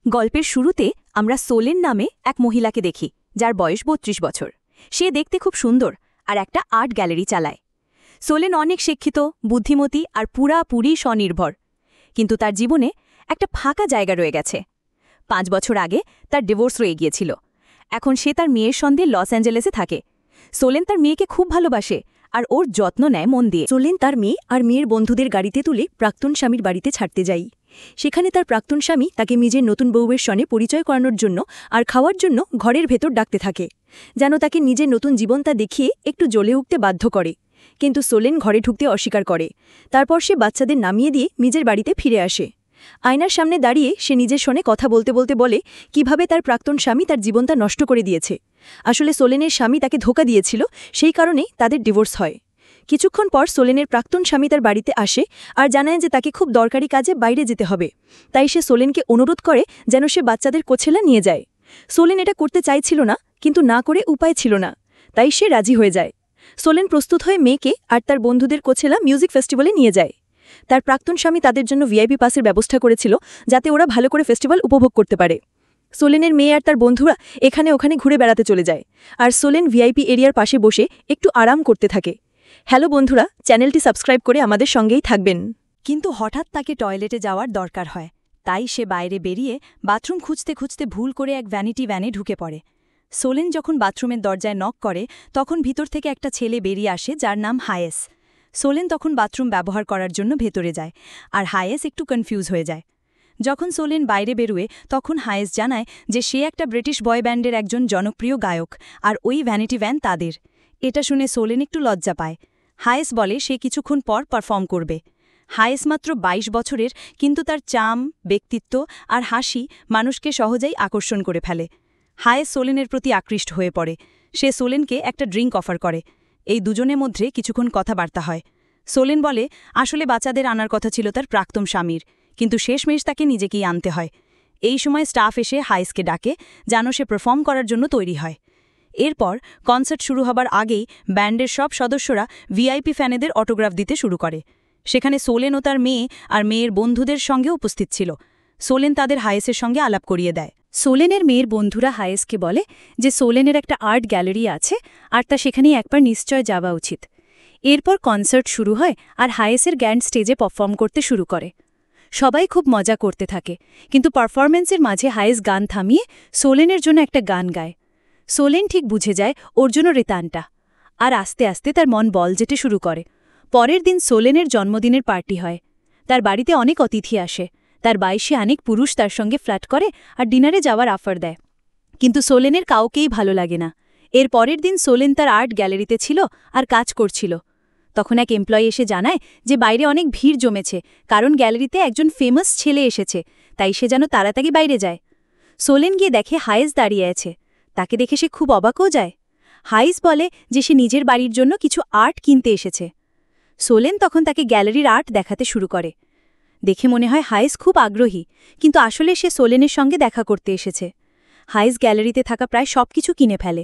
গল্পের শুরুতে আমরা সোলেন নামে এক মহিলাকে দেখি যার বয়স ৩২ বছর। সে দেখতে খুব সুন্দর আর একটা আর্ট গ্যালারি চালায়। সোলেন অনেক শিক্ষিত, বুদ্ধিমতী আর পুরাপুরি স্বনির্ভর, কিন্তু তার জীবনে একটা ফাঁকা জায়গা রয়ে গেছে। ৫ বছর আগে তার ডিভোর্স হয়ে গিয়েছিল। এখন সে তার মেয়ের সঙ্গে লস অ্যাঞ্জেলেসে থাকে। সোলেন তার মেয়েকে খুব ভালোবাসে আর ওর যত্ন নেয় মন দিয়ে। সোলেন তার মেয়ে আর মেয়ের বন্ধুদের গাড়িতে তুলে প্রাক্তন স্বামীর বাড়িতে ছাড়তে যাই। সেখানে তার প্রাক্তন স্বামী তাকে নিজের নতুন বউয়ের সনে পরিচয় করানোর জন্য আর খাওয়ার জন্য ঘরের ভেতর ডাকতে থাকে, যেন তাকে নিজের নতুন জীবনটা দেখিয়ে একটু জ্বলে উঠতে বাধ্য করে। কিন্তু সোলেন ঘরে ঢুকতে অস্বীকার করে। তারপর সে বাচ্চাদের নামিয়ে দিয়ে নিজের বাড়িতে ফিরে আসে। আয়নার সামনে দাঁড়িয়ে সে নিজের সনে কথা বলতে বলতে বলে কিভাবে তার প্রাক্তন স্বামী তার জীবনটা নষ্ট করে দিয়েছে। আসলে সোলেনের স্বামী তাকে ধোঁকা দিয়েছিল, সেই কারণেই তাদের ডিভোর্স হয়। কিছুক্ষণ পর সোলেনের প্রাক্তন স্বামী তার বাড়িতে আসে আর জানায় যে তাকে খুব দরকারি কাজে বাইরে যেতে হবে। তাই সে সোলেনকে অনুরোধ করে যেন সে বাচ্চাদের কোছেলা নিয়ে যায়। সোলেন এটা করতে চাইছিল না, কিন্তু না করে উপায় ছিল না, তাই সে রাজি হয়ে যায়। সোলেন প্রস্তুত হয়ে মেয়েকে আর তার বন্ধুদের কোছেলা মিউজিক ফেস্টিভ্যালে নিয়ে যায়। তার প্রাক্তন স্বামী তাদের জন্য ভিআইপি পাসের ব্যবস্থা করেছিল, যাতে ওরা ভালো করে ফেস্টিভ্যাল উপভোগ করতে পারে। সোলেনের মেয়ে আর তার বন্ধুরা এখানে ওখানে ঘুরে বেড়াতে চলে যায়, আর সোলেন ভিআইপি এরিয়ার পাশে বসে একটু আরাম করতে থাকে। হ্যালো বন্ধুরা, চ্যানেলটি সাবস্ক্রাইব করে আমাদের সঙ্গেই থাকবেন। কিন্তু হঠাৎ তাকে টয়লেটে যাওয়ার দরকার হয়, তাই সে বাইরে বেরিয়ে বাথরুম খুঁজতে খুঁজতে ভুল করে এক ভ্যানিটি ভ্যানে ঢুকে পড়ে। সোলেন যখন বাথরুমের দরজায় নক করে, তখন ভিতর থেকে একটা ছেলে বেরিয়ে আসে যার নাম হায়েস। সোলেন তখন বাথরুম ব্যবহার করার জন্য ভেতরে যায়, আর হায়েস একটু কনফিউজ হয়ে যায়। যখন সোলেন বাইরে বেরোয়, তখন হায়েস জানায় যে সে একটা ব্রিটিশ বয় ব্যান্ডের একজন জনপ্রিয় গায়ক, আর ওই ভ্যানিটি ভ্যান তাদের। এটা শুনে সোলেন একটু লজ্জা পায়। হায়েস বলে সে কিছুক্ষণ পর পারফর্ম করবে। হায়েস মাত্র ২২ বছরের, কিন্তু তার চাম, ব্যক্তিত্ব আর হাসি মানুষকে সহজেই আকর্ষণ করে ফেলে। হায়েস সোলেনের প্রতি আকৃষ্ট হয়ে পড়ে। সে সোলেনকে একটা ড্রিঙ্ক অফার করে। এই দুজনের মধ্যে কিছুক্ষণ কথাবার্তা হয়। সোলেন বলে আসলে বাচ্চাদের আনার কথা ছিল তার প্রাক্তন স্বামীর, কিন্তু শেষমেশ তাকে নিজেকেই আনতে হয়। এই সময় স্টাফ এসে হায়েসকে ডাকে যেন সে পারফর্ম করার জন্য তৈরি হয়। এরপর কনসার্ট শুরু হবার আগেই ব্যান্ডের সব সদস্যরা ভিআইপি ফ্যানেদের অটোগ্রাফ দিতে শুরু করে। সেখানে সোলেন ও তার মেয়ে আর মেয়ের বন্ধুদের সঙ্গে উপস্থিত ছিল। সোলেন তাদের হায়েসের সঙ্গে আলাপ করিয়ে দেয়। সোলেনের মেয়ের বন্ধুরা হায়েসকে বলে যে সোলেনের একটা আর্ট গ্যালারি আছে আর তা সেখানেই একবার নিশ্চয় যাওয়া উচিত। এরপর কনসার্ট শুরু হয় আর হায়েসের গ্যান্ড স্টেজে পারফর্ম করতে শুরু করে। সবাই খুব মজা করতে থাকে, কিন্তু পারফরম্যান্সের মাঝে হায়েস গান থামিয়ে সোলেনের জন্য একটা গান গায়। সোলেন ঠিক বুঝে যায় ওর জন্য রিতানটা, আর আস্তে আস্তে তার মন বল যেতে শুরু করে। পরের দিন সোলেনের জন্মদিনের পার্টি হয়। তার বাড়িতে অনেক অতিথি আসে। তার বাইশে অনেক পুরুষ তার সঙ্গে ফ্ল্যাট করে আর ডিনারে যাওয়ার অফার দেয়, কিন্তু সোলেনের কাউকেই ভালো লাগে না। এর পরের দিন সোলেন তার আর্ট গ্যালারিতে ছিল আর কাজ করছিল। তখন এক এমপ্লয়ি এসে জানায় যে বাইরে অনেক ভিড় জমেছে, কারণ গ্যালারিতে একজন ফেমাস ছেলে এসেছে, তাই সে যেন তাড়াতাড়ি বাইরে যায়। সোলেন গিয়ে দেখে হায়েস দাঁড়িয়ে আছে। তাকে দেখে সে খুব অবাকও যায়। হায়েস বলে যে সে নিজের বাড়ির জন্য কিছু আর্ট কিনতে এসেছে। সোলেন তখন তাকে গ্যালারির আর্ট দেখাতে শুরু করে। দেখে মনে হয় হায়েস খুব আগ্রহী, কিন্তু আসলে সে সোলেনের সঙ্গে দেখা করতে এসেছে। হায়েস গ্যালারিতে থাকা প্রায় সবকিছু কিনে ফেলে।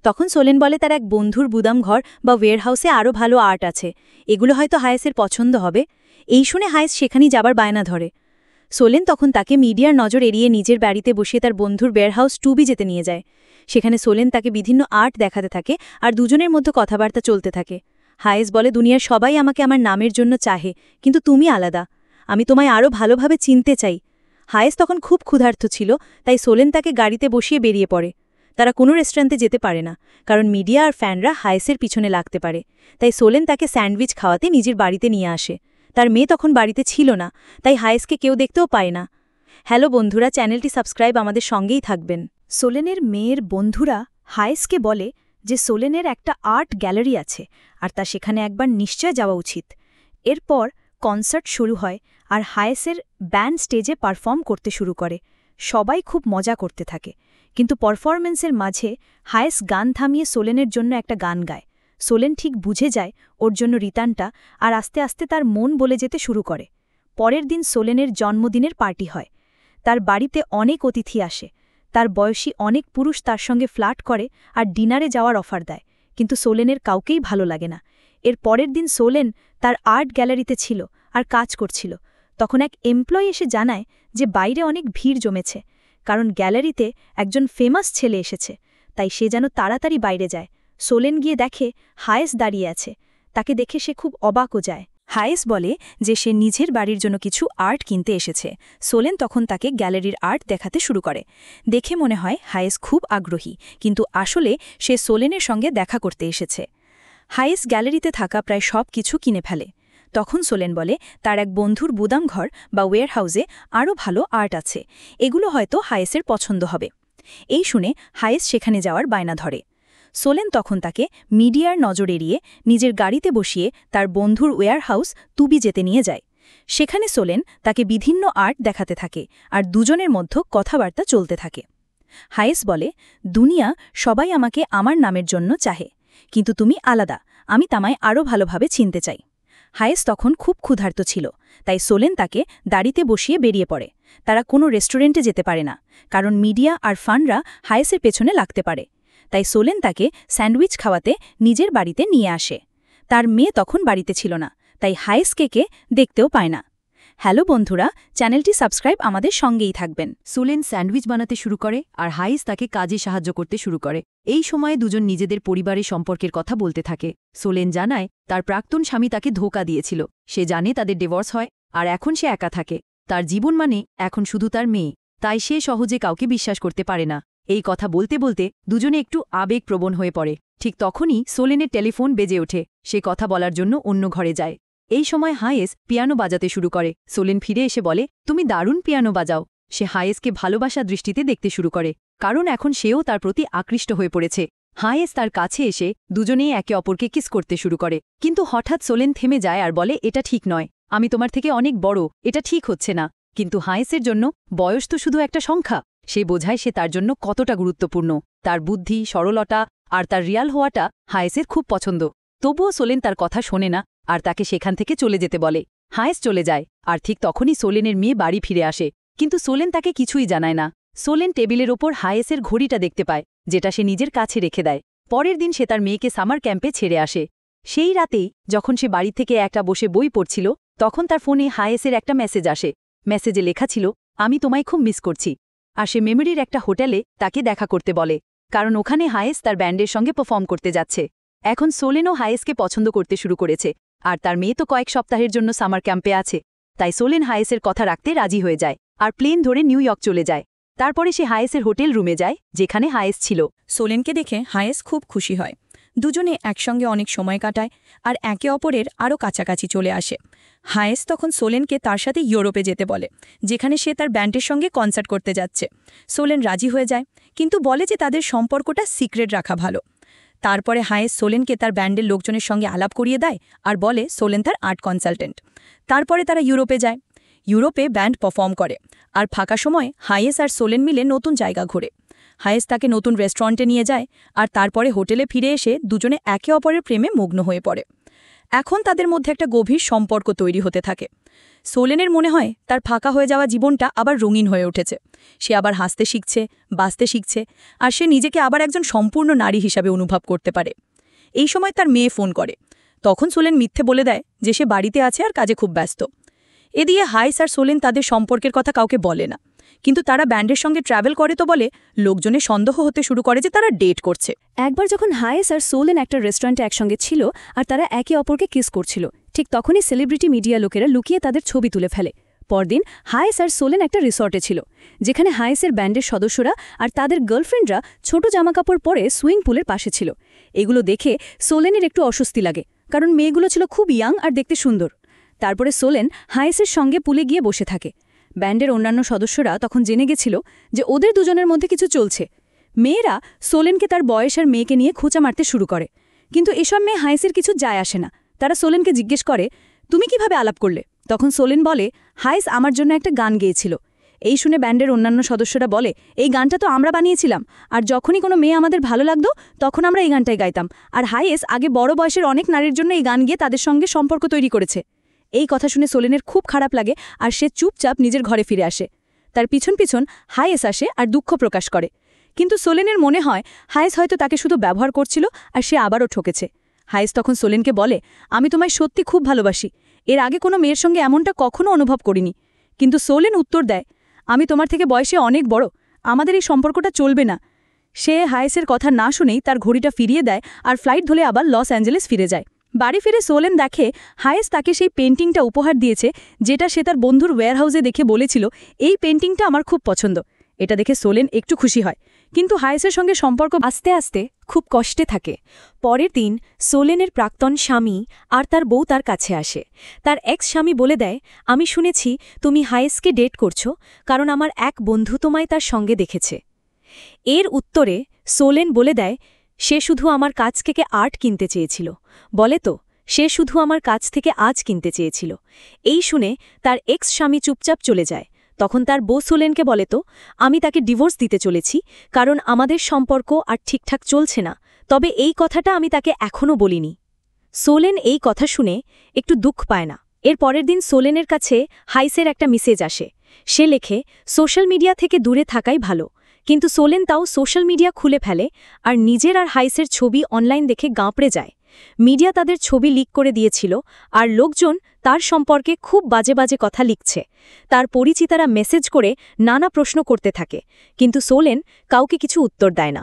তখন সোলেন বলে তার এক বন্ধুর গুদামঘর বা ওয়্যারহাউসে আরও ভালো আর্ট আছে, এগুলো হয়তো হায়েসের পছন্দ হবে। এই শুনে হায়েস সেখানেই যাবার বায়না ধরে। সোলেন তখন তাকে মিডিয়ার নজর এড়িয়ে নিজের বাড়িতে বসিয়ে তার বন্ধুর ওয়্যারহাউস 2B যেতে নিয়ে যায়। সেখানে সোলেন তাকে বিভিন্ন আর্ট দেখাতে থাকে আর দুজনের মধ্যে কথাবার্তা চলতে থাকে। হায়েস বলে দুনিয়ার সবাই আমাকে আমার নামের জন্য চাহে, কিন্তু তুমি আলাদা, আমি তোমায় আরও ভালোভাবে চিনতে চাই। হায়েস তখন খুব ক্ষুধার্ত ছিল, তাই সোলেন তাকে গাড়িতে বসিয়ে বেরিয়ে পড়ে। তারা কোনো রেস্টুরেন্টে যেতে পারে না, কারণ মিডিয়া আর ফ্যানরা হায়েসের পিছনে লাগতে পারে। তাই সোলেন তাকে স্যান্ডউইচ খাওয়াতে নিজের বাড়িতে নিয়ে আসে। তার মেয়ে তখন বাড়িতে ছিল না, তাই হায়েসকে কেউ দেখতেও পায় না। হ্যালো বন্ধুরা, চ্যানেলটি সাবস্ক্রাইব আমাদের সঙ্গেই থাকবেন। সোলেনের মেয়ের বন্ধুরা হায়েসকে বলে যে সোলেনের একটা আর্ট গ্যালারি আছে আর তা সেখানে একবার নিশ্চয় যাওয়া উচিত। এরপর কনসার্ট শুরু হয় আর হায়েসের ব্যান্ড স্টেজে পারফর্ম করতে শুরু করে। সবাই খুব মজা করতে থাকে, কিন্তু পারফরম্যান্সের মাঝে হায়েস গান থামিয়ে সোলেনের জন্য একটা গান গায়। সোলেন ঠিক বুঝে যায় ওর জন্য রিতানটা, আর আস্তে আস্তে তার মন বলে যেতে শুরু করে। পরের দিন সোলেনের জন্মদিনের পার্টি হয়। তার বাড়িতে অনেক অতিথি আসে। তার বয়সী অনেক পুরুষ তার সঙ্গে ফ্ল্যাট করে আর ডিনারে যাওয়ার অফার দেয়, কিন্তু সোলেনের কাউকেই ভালো লাগে না। এর পরের দিন সোলেন তার আর্ট গ্যালারিতে ছিল আর কাজ করছিল। তখন এক এমপ্লয়ি এসে জানায় যে বাইরে অনেক ভিড় জমেছে, কারণ গ্যালারিতে একজন ফেমাস ছেলে এসেছে, তাই সে যেন তাড়াতাড়ি বাইরে যায়। সোলেন গিয়ে দেখে হায়েস দাঁড়িয়ে আছে। তাকে দেখে সে খুব অবাকও যায়। হায়েস বলে যে সে নিজের বাড়ির জন্য কিছু আর্ট কিনতে এসেছে। সোলেন তখন তাকে গ্যালারির আর্ট দেখাতে শুরু করে। দেখে মনে হয় হায়েস খুব আগ্রহী, কিন্তু আসলে সে সোলেনের সঙ্গে দেখা করতে এসেছে। হায়েস গ্যালারিতে থাকা প্রায় সব কিছু কিনে ফেলে। তখন সোলেন বলে তার এক বন্ধুর গুদামঘর বা ওয়্যারহাউসে আরও ভালো আর্ট আছে, এগুলো হয়তো হায়েসের পছন্দ হবে। এই শুনে হায়েস সেখানে যাওয়ার বায়না ধরে। সোলেন তখন তাকে মিডিয়ার নজর এড়িয়ে নিজের গাড়িতে বসিয়ে তার বন্ধুর ওয়্যারহাউস তুবি যেতে নিয়ে যায়। সেখানে সোলেন তাকে বিভিন্ন আর্ট দেখাতে থাকে আর দুজনের মধ্যে কথাবার্তা চলতে থাকে। হায়েস বলে, দুনিয়া সবাই আমাকে আমার নামের জন্য চাহে, কিন্তু তুমি আলাদা, আমি তামায় আরও ভালোভাবে চিনতে চাই। হায়েস তখন খুব ক্ষুধার্ত ছিল, তাই সোলেন তাকে দাড়িতে বসিয়ে বেরিয়ে পড়ে। তারা কোনো রেস্টুরেন্টে যেতে পারে না, কারণ মিডিয়া আর ফানরা হায়েসের পেছনে লাগতে পারে। তাই সোলেন তাকে স্যান্ডউইচ খাওয়াতে নিজের বাড়িতে নিয়ে আসে। তার মেয়ে তখন বাড়িতে ছিল না, তাই হায়েসকে দেখতেও পায় না। হ্যালো বন্ধুরা, চ্যানেলটি সাবস্ক্রাইব আমাদের সঙ্গেই থাকবেন। সোলেন স্যান্ডউইচ বানাতে শুরু করে আর হায়েস তাকে কাজে সাহায্য করতে শুরু করে। এই সময়ে দুজন নিজেদের পরিবারের সম্পর্কের কথা বলতে থাকে। সোলেন জানায় তার প্রাক্তন স্বামী তাকে ধোঁকা দিয়েছিল। সে জানে তাদের ডিভোর্স হয় আর এখন সে একা থাকে। তার জীবন মানে এখন শুধু তার মেয়ে, তাই সে সহজে কাউকে বিশ্বাস করতে পারে না। এই কথা বলতে বলতে দুজনে একটু আবেগপ্রবণ হয়ে পড়ে। ঠিক তখনই সোলেনের টেলিফোন বেজে ওঠে। সে কথা বলার জন্য অন্য ঘরে যায়। এই সময় হায়েস পিয়ানো বাজাতে শুরু করে। সোলেন ফিরে এসে বলে, তুমি দারুণ পিয়ানো বাজাও। সে হায়েসকে ভালোবাসা দৃষ্টিতে দেখতে শুরু করে, কারণ এখন সেও তার প্রতি আকৃষ্ট হয়ে পড়েছে। হায়েস তার কাছে এসে দুজনেই একে অপরকে কিস করতে শুরু করে। কিন্তু হঠাৎ সোলেন থেমে যায় আর বলে, এটা ঠিক নয়, আমি তোমার থেকে অনেক বড়, এটা ঠিক হচ্ছে না। কিন্তু হায়েসের জন্য বয়স তো শুধু একটা সংখ্যা। সে বোঝায় সে তার জন্য কতটা গুরুত্বপূর্ণ। তার বুদ্ধি, সরলতা আর তার রিয়াল হওয়াটা হায়েসের খুব পছন্দ। তবুও সোলেন তার কথা শোনে না আর তাকে সেখান থেকে চলে যেতে বলে। হায়েস চলে যায় আর ঠিক তখনই সোলেনের মেয়ে বাড়ি ফিরে আসে, কিন্তু সোলেন তাকে কিছুই জানায় না। সোলেন টেবিলের ওপর হায়েসের ঘড়িটা দেখতে পায়, যেটা সে নিজের কাছে রেখে দেয়। পরের দিন সে তার মেয়েকে সামার ক্যাম্পে ছেড়ে আসে। সেই রাতেই যখন সে বাড়ি থেকে একটা বসে বই পড়ছিল, তখন তার ফোনে হায়েসের একটা মেসেজ আসে। মেসেজে লেখা ছিল, আমি তোমায় খুব মিস করছি। আর সে মেমোরির একটা হোটেলে তাকে দেখা করতে বলে, কারণ ওখানে হায়েস তার ব্যান্ডের সঙ্গে পারফর্ম করতে যাচ্ছে। এখন সোলেনও হায়েসকে পছন্দ করতে শুরু করেছে, আর তার মেয়ে তো কয়েক সপ্তাহের জন্য সামার ক্যাম্পে আছে। তাই সোলেন হায়েসের কথা রাখতে রাজি হয়ে যায় আর প্লেন ধরে নিউ ইয়র্ক চলে যায়। তারপরে সে হায়েসের হোটেল রুমে যায়, যেখানে হায়েস ছিল। সোলেনকে দেখে হায়েস খুব খুশি হয়। দুজনে একসঙ্গে অনেক সময় কাটায় আর একে অপরের আরও কাছাকাছি চলে আসে। হায়েস তখন সোলেনকে তার সাথে ইউরোপে যেতে বলে, যেখানে সে তার ব্যান্ডের সঙ্গে কনসার্ট করতে যাচ্ছে। সোলেন রাজি হয়ে যায়, কিন্তু বলে যে তাদের সম্পর্কটা সিক্রেট রাখা ভালো। তারপরে হায়েস সোলেনকে তার ব্যান্ডের লোকজনের সঙ্গে আলাপ করিয়ে দেয় আর বলে সোলেন তার আর্ট কনসালটেন্ট। তারপরে তারা ইউরোপে যায়। ইউরোপে ব্যান্ড পারফর্ম করে, আর ফাঁকা সময় হায়েস আর সোলেন মিলে নতুন জায়গা ঘোরে। হায়েস তাকে নতুন রেস্টুরেন্টে নিয়ে যায়, আর তারপরে হোটেলে ফিরে এসে দুজনে একে অপরের প্রেমে মগ্ন হয়ে পড়ে। এখন তাদের মধ্যে একটা গভীর সম্পর্ক তৈরি হতে থাকে। সোলেনের মনে হয় তার ফাঁকা হয়ে যাওয়া জীবনটা আবার রঙিন হয়ে উঠেছে। সে আবার হাসতে শিখছে, বাঁচতে শিখছে, আর সে নিজেকে আবার একজন সম্পূর্ণ নারী হিসাবে অনুভব করতে পারে। এই সময় তার মেয়ে ফোন করে। তখন সোলেন মিথ্যে বলে দেয় যে সে বাড়িতে আছে আর কাজে খুব ব্যস্ত। এদিকে হায়েস আর সোলেন তাদের সম্পর্কের কথা কাউকে বলে না, কিন্তু তারা ব্যান্ডের সঙ্গে ট্রাভেল করে তো বলে লোকজনের সন্দেহ হতে শুরু করে যে তারা ডেট করছে। একবার যখন হায়েস আর সোলেন একটা রেস্টুরেন্টে একসঙ্গে ছিল আর তারা একে অপরকে কিস করছিল, ঠিক তখনই সেলিব্রিটি মিডিয়া লোকেরা লুকিয়ে তাদের ছবি তুলে ফেলে। পরদিন হায়েস আর সোলেন একটা রিসর্টে ছিল, যেখানে হায়েসের ব্যান্ডের সদস্যরা আর তাদের গার্লফ্রেন্ডরা ছোট জামাকাপড় পরে সুইং পুলের পাশে ছিল। এগুলো দেখে সোলেনের একটু অস্বস্তি লাগে, কারণ মেয়েগুলো ছিল খুব ইয়াং আর দেখতে সুন্দর। তারপরে সোলেন হায়েসের সঙ্গে পুলে গিয়ে বসে থাকে। ব্যান্ডের অন্যান্য সদস্যরা তখন জেনে গেছিল যে ওদের দুজনের মধ্যে কিছু চলছে। মেয়েরা সোলেনকে তার বয়সের মেয়েকে নিয়ে খোঁচা মারতে শুরু করে, কিন্তু এসব মেয়ে হায়েসের কিছু যায় আসে না। তারা সোলেনকে জিজ্ঞেস করে, তুমি কিভাবে আলাপ করলে? তখন সোলেন বলে, হায়েস আমার জন্য একটা গান গেয়েছিল। এই শুনে ব্যান্ডের অন্যান্য সদস্যরা বলে, এই গানটা তো আমরা বানিয়েছিলাম, আর যখনই কোনো মেয়ে আমাদের ভালো লাগতো তখন আমরা এই গানটাই গাইতাম, আর হায়েস আগে বড় বয়সের অনেক নারীর জন্য এই গান গিয়ে তাদের সঙ্গে সম্পর্ক তৈরি করেছে। এই কথা শুনে সোলেনের খুব খারাপ লাগে আর সে চুপচাপ নিজের ঘরে ফিরে আসে। তার পিছন পিছন হায়েস আসে আর দুঃখ প্রকাশ করে, কিন্তু সোলেনের মনে হয় হায়েস হয়তো তাকে শুধু ব্যবহার করছিল আর সে আবারও ঠকেছে। হায়েস তখন সোলেনকে বলে, আমি তোমায় সত্যি খুব ভালোবাসি, এর আগে কোনো মেয়ের সঙ্গে এমনটা কখনো অনুভব করিনি। কিন্তু সোলেন উত্তর দেয়, আমি তোমার থেকে বয়সে অনেক বড়, আমাদের এই সম্পর্কটা চলবে না। সে হায়েসের কথা না শুনেই তার ঘড়িটা ফিরিয়ে দেয় আর ফ্লাইট ধরে আবার লস অ্যাঞ্জেলেস ফিরে যায়। বাড়ি ফিরে সোলেন দেখে হায়েস তাকে সেই পেন্টিংটা উপহার দিয়েছে, যেটা সে তার বন্ধুর ওয়্যারহাউসে দেখে বলেছিল, এই পেন্টিংটা আমার খুব পছন্দ। এটা দেখে সোলেন একটু খুশি হয়, কিন্তু হায়েসের সঙ্গে সম্পর্ক আস্তে আস্তে খুব কষ্টে থাকে। পরের দিন সোলেনের প্রাক্তন স্বামী আর তার বউ তার কাছে আসে। তার এক্স স্বামী বলে দেয়, আমি শুনেছি তুমি হায়েসকে ডেট করছো, কারণ আমার এক বন্ধু তোমায় তার সঙ্গে দেখেছে। এর উত্তরে সোলেন বলে দেয়, সে শুধু আমার কাছ থেকে আর্ট কিনতে চেয়েছিল। বলে তো, সে শুধু আমার কাছ থেকে আজ কিনতে চেয়েছিল। এই শুনে তার এক্স স্বামী চুপচাপ চলে যায়। তখন তার বউ সোলেনকে বলে, তো আমি তাকে ডিভোর্স দিতে চলেছি, কারণ আমাদের সম্পর্ক আর ঠিকঠাক চলছে না। তবে এই কথাটা আমি তাকে এখনও বলিনি। সোলেন এই কথা শুনে একটু দুঃখ পায় না। এর পরের দিন সোলেনের কাছে হাইসের একটা মেসেজ আসে। সে লেখে, সোশ্যাল মিডিয়া থেকে দূরে থাকাই ভালো। কিন্তু সোলেন তাও সোশ্যাল মিডিয়া খুলে ফেলে আর নিজের আর হাইসের ছবি অনলাইন দেখে গাঁপড়ে যায়। মিডিয়া তাদের ছবি লিক করে দিয়েছিল, আর লোকজন তার সম্পর্কে খুব বাজে বাজে কথা লিখছে। তার পরিচিতারা মেসেজ করে নানা প্রশ্ন করতে থাকে, কিন্তু সোলেন কাউকে কিছু উত্তর দেয় না।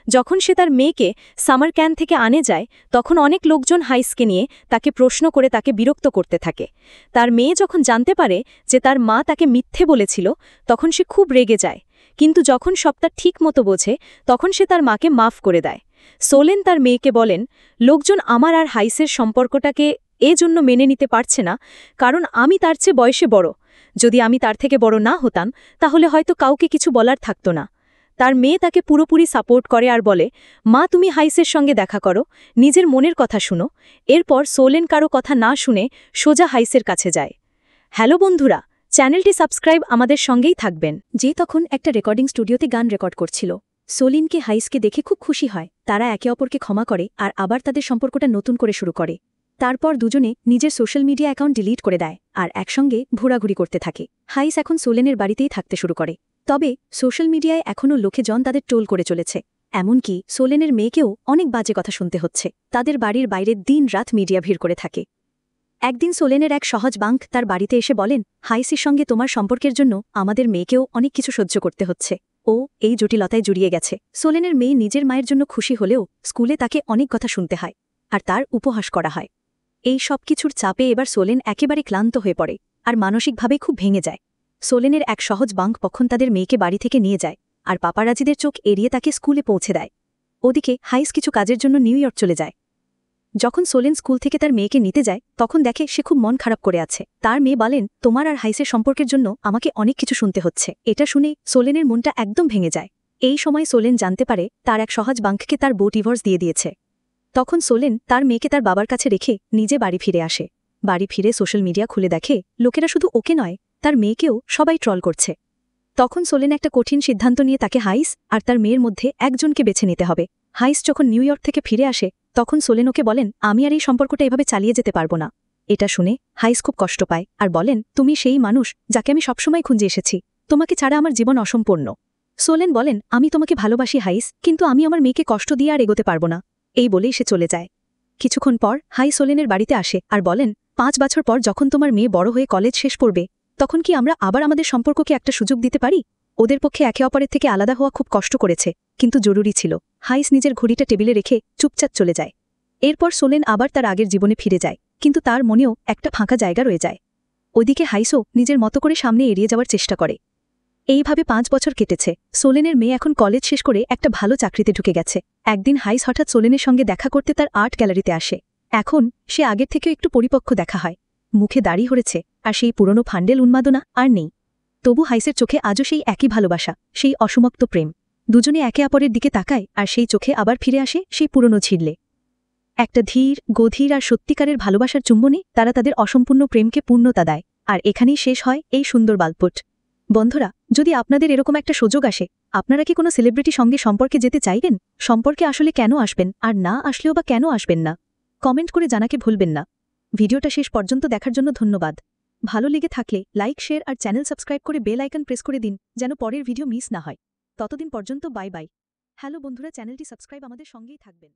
যখন সে তার মেয়েকে সামার ক্যাম্প থেকে আনে যায়, তখন অনেক লোকজন হাইসকে নিয়ে তাকে প্রশ্ন করে তাকে বিরক্ত করতে থাকে। তার মেয়ে যখন জানতে পারে যে তার মা তাকে মিথ্যে বলেছিল, তখন সে খুব রেগে যায়। কিন্তু যখন সবটা ঠিক মতো বোঝে, তখন সে তার মাকে মাফ করে দেয়। সোলেন তার মেয়েকে বলেন, লোকজন আমার আর হাইসের সম্পর্কটাকে এজন্য মেনে নিতে পারছে না, কারণ আমি তার চেয়ে বয়সে বড়। যদি আমি তার থেকে বড় না হতাম, তাহলে হয়তো কাউকে কিছু বলার থাকত না। তার মেয়ে তাকে পুরোপুরি সাপোর্ট করে আর বলে, মা তুমি হাইসের সঙ্গে দেখা করো, নিজের মনের কথা শুনো। এরপর সোলেন কারো কথা না শুনে সোজা হাইসের কাছে যায়। হ্যালো বন্ধুরা, চ্যানেলটি সাবস্ক্রাইব আমাদের সঙ্গেই থাকবেন। যে তখন একটা রেকর্ডিং স্টুডিওতে গান রেকর্ড করছিল। সোলিনকে হাইসকে দেখে খুব খুশি হয়। তারা একে অপরকে ক্ষমা করে আর আবার তাদের সম্পর্কটা নতুন করে শুরু করে। তারপর দুজনে নিজের সোশ্যাল মিডিয়া অ্যাকাউন্ট ডিলিট করে দেয় আর একসঙ্গে ঘোরাঘুরি করতে থাকে। হাইস এখন সোলেনের বাড়িতেই থাকতে শুরু করে। তবে সোশ্যাল মিডিয়ায় এখনও লোকেজন তাদের ট্রোল করে চলেছে। এমনকি সোলেনের মেয়েকেও অনেক বাজে কথা শুনতে হচ্ছে। তাদের বাড়ির বাইরে দিন রাত মিডিয়া ভিড় করে থাকে। একদিন সোলেনের এক সহজ বাঙ্ক তার বাড়িতে এসে বলেন, হাইসের সঙ্গে তোমার সম্পর্কের জন্য আমাদের মেয়েকেও অনেক কিছু সহ্য করতে হচ্ছে। ও এই জটিলতায় জড়িয়ে গেছে। সোলেনের মেয়ে নিজের মায়ের জন্য খুশি হলেও স্কুলে তাকে অনেক কথা শুনতে হয় আর তার উপহাস করা হয়। এই সব কিছুর চাপে এবার সোলেন একেবারে ক্লান্ত হয়ে পড়ে আর মানসিকভাবে খুব ভেঙে যায়। সোলেনের এক সহজ বাঙ্ক পক্ষণ তাদের মেয়েকে বাড়ি থেকে নিয়ে যায় আর পাপারাজিদের চোখ এড়িয়ে তাকে স্কুলে পৌঁছে দেয়। ওদিকে হাইস কিছু কাজের জন্য নিউ ইয়র্ক চলে যায়। যখন সোলেন স্কুল থেকে তার মেয়েকে নিতে যায়, তখন দেখে সে খুব মন খারাপ করে আছে। তার মেয়ে বলেন, তোমার আর হাইসের সম্পর্কের জন্য আমাকে অনেক কিছু শুনতে হচ্ছে। এটা শুনে সোলেনের মনটা একদম ভেঙে যায়। এই সময় সোলেন জানতে পারে তার এক সহজ বাঙ্ককে তার বউ ডিভোর্স দিয়ে দিয়েছে। তখন সোলেন তার মেয়েকে তার বাবার কাছে রেখে নিজে বাড়ি ফিরে আসে। বাড়ি ফিরে সোশ্যাল মিডিয়া খুলে দেখে লোকেরা শুধু ওকে নয়, তার মেয়েকেও সবাই ট্রল করছে। তখন সোলেন একটা কঠিন সিদ্ধান্ত নিয়ে তাকে হাইস আর তার মেয়ের মধ্যে একজনকে বেছে নিতে হবে। হাইস যখন নিউ ইয়র্ক থেকে ফিরে আসে, তখন সোলেন ওকে বলেন, আমি আর এই সম্পর্কটা এভাবে চালিয়ে যেতে পারবো না। এটা শুনে হাইস খুব কষ্ট পায় আর বলেন, তুমি সেই মানুষ যাকে আমি সবসময় খুঁজে এসেছি, তোমাকে ছাড়া আমার জীবন অসম্পূর্ণ। সোলেন বলেন, আমি তোমাকে ভালোবাসি হাইস, কিন্তু আমি আমার মেয়েকে কষ্ট দিয়ে আর এগোতে পারবো না। এই বলেই সে চলে যায়। কিছুক্ষণ পর হাই সোলেনের বাড়িতে আসে আর বলেন, 5 বছর পর যখন তোমার মেয়ে বড় হয়ে কলেজ শেষ করবে, তখন কি আমরা আবার আমাদের সম্পর্ককে একটা সুযোগ দিতে পারি? ওদের পক্ষে একে অপরের থেকে আলাদা হওয়া খুব কষ্ট করেছে, কিন্তু জরুরি ছিল। হাইস নিজের ঘড়িটা টেবিলে রেখে চুপচাপ চলে যায়। এরপর সোলেন আবার তার আগের জীবনে ফিরে যায়, কিন্তু তার মনেও একটা ফাঁকা জায়গা রয়ে যায়। ওদিকে হাইসও নিজের মতো করে সামনে এড়িয়ে যাওয়ার চেষ্টা করে। এইভাবে 5 বছর কেটেছে। সোলেনের মেয়ে এখন কলেজ শেষ করে একটা ভালো চাকরিতে ঢুকে গেছে। একদিন হাইস হঠাৎ সোলেনের সঙ্গে দেখা করতে তার আর্ট গ্যালারিতে আসে। এখন সে আগের থেকেও একটু পরিপক্ক দেখা হয়। মুখে দাড়ি হয়েছে আর সেই পুরনো ফান্ডেল উন্মাদনা আর নেই। তবু হাইসের চোখে আজও সেই একই ভালোবাসা, সেই অসমাপ্ত প্রেম। দুজনে একে অপরের দিকে তাকায় আর সেই চোখে আবার ফিরে আসে সেই পুরনো ঝিল্লে। একটা ধীর, গভীর আর সত্যিকারের ভালোবাসার চুম্বনে তারা তাদের অসম্পূর্ণ প্রেমকে পূর্ণতা দেয়। আর এখানেই শেষ হয় এই সুন্দর গল্পট। বন্ধুরা, যদি আপনাদের এরকম একটা সুযোগ আসে, আপনারা কি কোনো সেলিব্রিটি সঙ্গে সম্পর্কে যেতে চাইবেন? সম্পর্কে আসলে কেন আসবেন আর না আসলেও বা কেন আসবেন না? কমেন্ট করে জানাকে ভুলবেন না। ভিডিওটা শেষ পর্যন্ত দেখার জন্য ধন্যবাদ। ভালো লেগে থাকলে লাইক, শেয়ার আর চ্যানেল সাবস্ক্রাইব করে বেল আইকন প্রেস করে দিন, যেন পরের ভিডিও মিস না হয়। ততদিন পর্যন্ত বাই বাই। হ্যালো বন্ধুরা, চ্যানেলটি সাবস্ক্রাইব আমাদের সঙ্গেই থাকবেন।